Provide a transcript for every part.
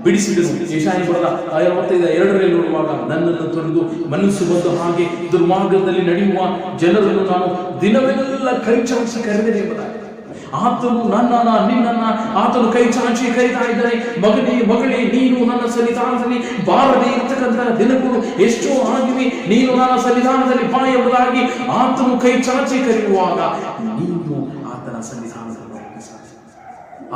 ಬಿಡಿಸಿದನು. ಯೆಶಾಯ ಬರೆದ 55:2 ನೋಡುವಾಗ, ನನ್ನನ್ನು ತೊರೆದು ಮನಸ್ಸು ಬಂದು ಹಾಗೆ ದುರ್ಮಾರ್ಗದಲ್ಲಿ ನಡೆಯುವ ಜನರನ್ನು ನಾನು ದಿನವೆಲ್ಲ ಕೈ ಚಾಚಿ ಕರೆದರೆ ಎಂಬುದಾಗಿ. ಆತನು ನನ್ನನ್ನ ನಿನ್ನನ್ನ ಆತನು ಕೈ ಚಾಚಿ ಕರೀತಾ ಇದ್ದಾನೆ. ಮಗನೇ ಮಗಳೇ, ನೀನು ನನ್ನ ಸನ್ನಿಧಾನದಲ್ಲಿ ಬಾರದೆ ಇರ್ತಕ್ಕಂಥ ದಿನಗಳು ಎಷ್ಟೋ ಆಗಿವೆ. ನೀನು ನನ್ನ ಸನ್ನಿಧಾನದಲ್ಲಿ ಬಾ ಎಂಬುದಾಗಿ ಆತನು ಕೈ ಚಾಚಿ ಕರೆಯುವಾಗ ನೀನು ಆತನ ಸನ್ನಿಧಾನದಲ್ಲಿ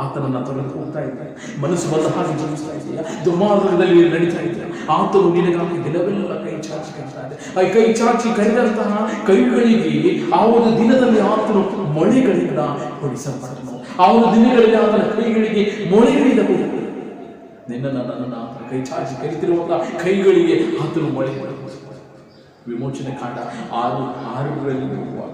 ಆತನನ್ನ ತೊರೆದು ಹೋಗ್ತಾ ಇದ್ದಾರೆ. ಮನಸ್ಸು ಬಂದ ಹಾಗೆ ಜೀವಿಸ್ತಾ ಇದೆಯಾ? ದುರ್ಮಾರ್ಗದಲ್ಲಿ ನಡೀತಾ ಇದ್ದಾರೆ. ಆತನು ನಿನಗಾಗಿ ದಿನವೆಲ್ಲ ಕೈ ಚಾಚಿ ಕರೀತಾ ಇದೆ. ಆ ಕೈ ಚಾಚಿ ಕರೆದಂತಹ ಕೈಗಳಿಗೆ ಆ ಒಂದು ದಿನದಲ್ಲಿ ಆತನು ಮೊಳೆಗಳಿಂದ ಹೊಡಿಸಲ್ಪಟ್ಟನು. ಆ ಒಂದು ದಿನಗಳಲ್ಲಿ ಆತನ ಕೈಗಳಿಗೆ ಮೊಳೆಗಳಿಂದ ಹೊಡಿದ. ನಿನ್ನ ನನ್ನನ್ನು ಆತನ ಕೈ ಚಾಚಿ ಕರಿತಿರುವಂತಹ ಕೈಗಳಿಗೆ ಆತನು ಮೊಳೆ ಹೊಡೆದ. ವಿಮೋಚನೆ ಕಾಂಡ 6:6 ಹೋಗುವಾಗ,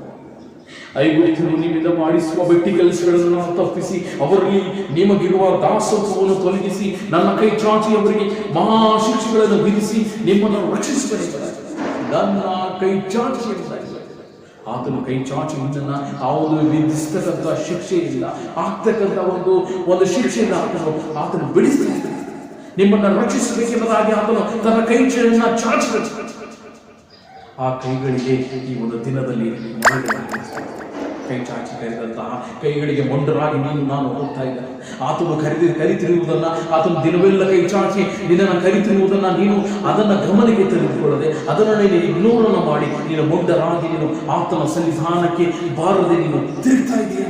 ಐಗುಪ್ತರು ನಿಮ್ಮಿಂದ ಮಾಡಿಸುವ ಬೆಟ್ಟಿ ಕೆಲಸಗಳನ್ನು ನಾನು ತಪ್ಪಿಸಿ ಅವರಲ್ಲಿ ನಿಮಗಿರುವ ದಾಸತ್ವವನ್ನು ತೊಲಗಿಸಿ ನನ್ನ ಕೈ ಚಾಚಿ ಅವರಿಗೆ ಮಹಾ ಶಿಕ್ಷೆಗಳನ್ನು ವಿಧಿಸಿ ನಿಮ್ಮನ್ನು ರಕ್ಷಿಸುತ್ತೇನೆ. ನನ್ನ ಕೈ ಚಾಚಿ ಆತನು ಕೈ ಚಾಚಿ ನಿನ್ನನ್ನು ಯಾವುದು ವಿಧಿಸ್ತಕ್ಕಂಥ ಶಿಕ್ಷೆ ಇಲ್ಲ, ಆಗ್ತಕ್ಕಂಥ ಒಂದು ಶಿಕ್ಷೆಯಿಂದ ಆತನು ಬಿಡಿಸ್ತಾ ಇದ್ದಾನೆ. ನಿಮ್ಮನ್ನು ರಕ್ಷಿಸಬೇಕೆಂಬುದಾಗಿ ಆತನು ತನ್ನ ಕೈ ಚಾಚಿ ಆ ಕೈಗಳಿಗೆ ಈ ಒಂದು ದಿನದಲ್ಲಿ ಕೈ ಚಾಚಿ ಕರೆದಂತಹ ಕೈಗಳಿಗೆ ಮೊಂಡರಾಗಿ ನಾನು ಹೋಗ್ತಾ ಇದ್ದೇನೆ. ಆತನು ಕರಿತಿರುವುದನ್ನ, ಆತನು ದಿನವೆಲ್ಲ ಕೈ ಚಾಚಿ ನಿನ್ನನ್ನು ಕರಿತಿರುವುದನ್ನ ನೀನು ಅದನ್ನ ಗಮನಕ್ಕೆ ತೆಗೆದುಕೊಳ್ಳದೆ ಅದನ್ನು ನೀನು ಇಗ್ನೋರನ್ನು ಮಾಡಿ ನೀನು ಮೊಂಡರಾಗಿ ನೀನು ಆತನ ಸನ್ನಿಧಾನಕ್ಕೆ ಬಾರದೆ ನೀನು ತಿರುಗ್ತಾ ಇದೆಯಾ?